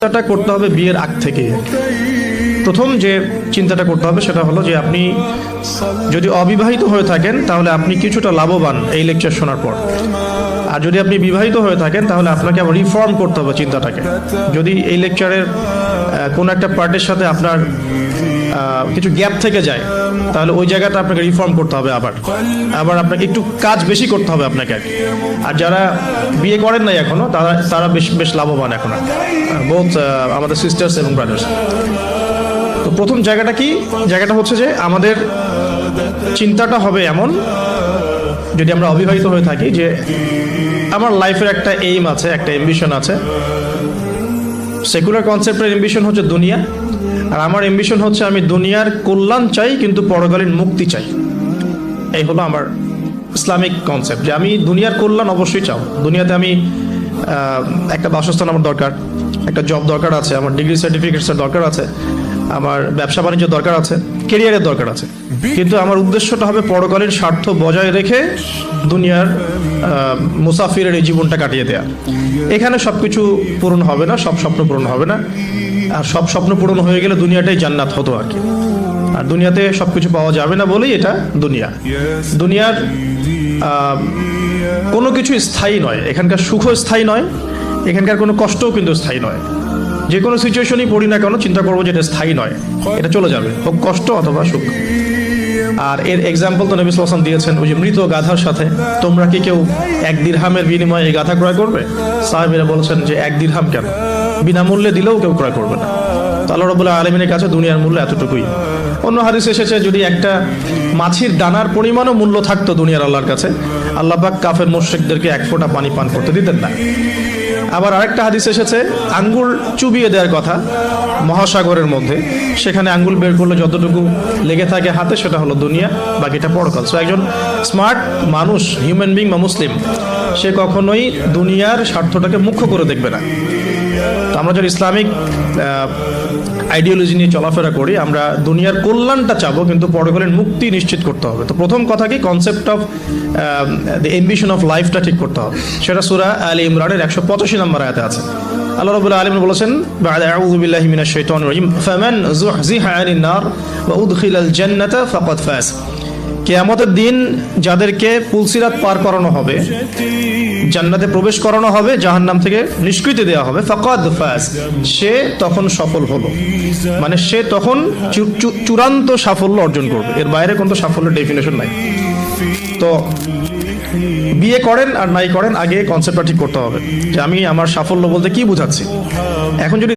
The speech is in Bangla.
চিন্তাটা করতে হবে বিয়ের আগ থেকে। প্রথম যে চিন্তাটা করতে হবে সেটা হলো যে আপনি যদি অবিবাহিত হয়ে থাকেন তাহলে আপনি কিছুটা লাভবান এই লেকচার শোনার পর। আর যদি আপনি বিবাহিত হয়ে থাকেন তাহলে আপনাকে আবার রিফর্ম করতে হবে চিন্তাটাকে। যদি এই লেকচারের কোনো একটা পার্টের সাথে আপনার কিছু গ্যাপ থেকে যায় তাহলে ওই জায়গাটা আপনাকে রিফর্ম করতে হবে, আবার আপনাকে একটু কাজ বেশি করতে হবে আপনাকে। আর যারা বিয়ে করেন নাই এখনো তারা বেশ লাভবান এখন, বোথ আমাদের সিস্টার্স এবং ব্রাদার্স। তো প্রথম জায়গাটা হচ্ছে যে আমাদের চিন্তাটা হবে এমন, যদি আমরা অবিবাহিত হয়ে থাকি, যে আমার লাইফের একটা এইম আছে, একটা অ্যাম্বিশন আছে। সেকুলার কনসেপ্টের অ্যাম্বিশন হচ্ছে দুনিয়া, আর আমার অ্যাম্বিশন হচ্ছে আমি দুনিয়ার কল্যাণ চাই কিন্তু পরকালীন মুক্তি চাই। এই হলো আমার ইসলামিক কনসেপ্ট, যে আমি দুনিয়ার কল্যাণ অবশ্যই চাও। দুনিয়াতে আমি একটা বাসস্থান আমার দরকার, একটা জব দরকার আছে, আমার ডিগ্রি সার্টিফিকেটসের দরকার আছে, আমার ব্যবসা বাণিজ্য দরকার আছে, কেরিয়ারের দরকার আছে, কিন্তু আমার উদ্দেশ্যটা হবে পরকালীন স্বার্থ বজায় রেখে দুনিয়ার মুসাফিরের এই জীবনটা কাটিয়ে দেয়া। এখানে সব কিছু পূরণ হবে না, সব স্বপ্ন পূরণ হবে না। আর সব স্বপ্ন পূরণ হয়ে গেলে দুনিয়াটাই জান্নাত হতো আর কি। আর দুনিয়াতে সব কিছু পাওয়া যাবে না বলেই এটা দুনিয়ার কোনো কিছু স্থায়ী নয়। এখানকার সুখও স্থায়ী নয়, এখানকার কোনো কষ্টও কিন্তু স্থায়ী নয়। যে কোনো সিচুয়েশনই পড়ি না কেন চিন্তা করবো যে এটা স্থায়ী নয়, এটা চলে যাবে, হোক কষ্ট অথবা সুখ। আর এর এক্সাম্পল তো নবী সাল্লাল্লাহু আলাইহি ওয়াসাল্লাম দিয়েছেন ওই যে মৃত গাধার সাথে। তোমরা কি কেউ 1 দিরহামের বিনিময়ে এই গাধা ক্রয় করবে? সাহাবীরা বলেছেন যে 1 দিরহাম কেন, বিনামূল্যে দিলেও কেউ ক্রয় করবে না। তো আল্লাহ রাব্বুল আলামিনের কাছে দুনিয়ার মূল্য এতটুকুই। অন্য হাদিসে এসেছে যদি একটা মাছির দানার পরিমাণও মূল্য থাকতো দুনিয়ার আল্লাহর কাছে, আল্লাহ পাক কাফের মুশরিকদেরকে 1 ফোঁটা পানি পান করতে দিতেন না। আবার আরেকটা হাদিস এসেছে আঙ্গুল চুবিয়ে দেওয়ার কথা মহাসাগরের মধ্যে, সেখানে আঙ্গুল বের করলে যতটুকু লেগে থাকে হাতে সেটা হলো দুনিয়া, বাকিটা পরকাল। সো একজন স্মার্ট মানুষ, হিউম্যান বিং বা মুসলিম, সে কখনোই দুনিয়ার স্বার্থটাকে মুখ্য করে দেখবে না। তো আমরা যারা ইসলামিক আইডিওলজি নিয়ে চলাফেরা করি, আমরা দুনিয়ার কল্যাণটা চাবো কিন্তু পরকালীন মুক্তি নিশ্চিত করতে হবে। তো প্রথম কথা কি, concept of the ambition of লাইফটা ঠিক করতে হবে। সেটা সূরা আলে ইমরানের 185 নম্বর আয়াতে আছে। আল্লাহ রাব্বুল আলামিন বলেছেন, বা'দা আউযু বিল্লাহি মিনাশ শাইতানির রাজিম, ফামান যুহযিহা আনিন নার ওয়া উদখিলাল জান্নাতা ফাকাদ ফাজ। কিয়ামতের দিন যাদেরকে পুলসিরাত পার করানো হবে, জান্নাতে প্রবেশ করানো হবে, জাহান্নাম থেকে নিষ্কৃতি দেওয়া হবে, ফাকাদ ফাজ, সে তখন সফল হলো। মানে সে তখন চূড়ান্ত সাফল্য অর্জন করবে, এর বাইরে কোনো সাফল্যের ডেফিনেশন নাই। তো বিয়ে করেন আর নাই করেন, আগে কনসেপ্টটা ঠিক করতে হবে যে আমি আমার সাফল্য বলতে কি বুঝাচ্ছি। এখন যদি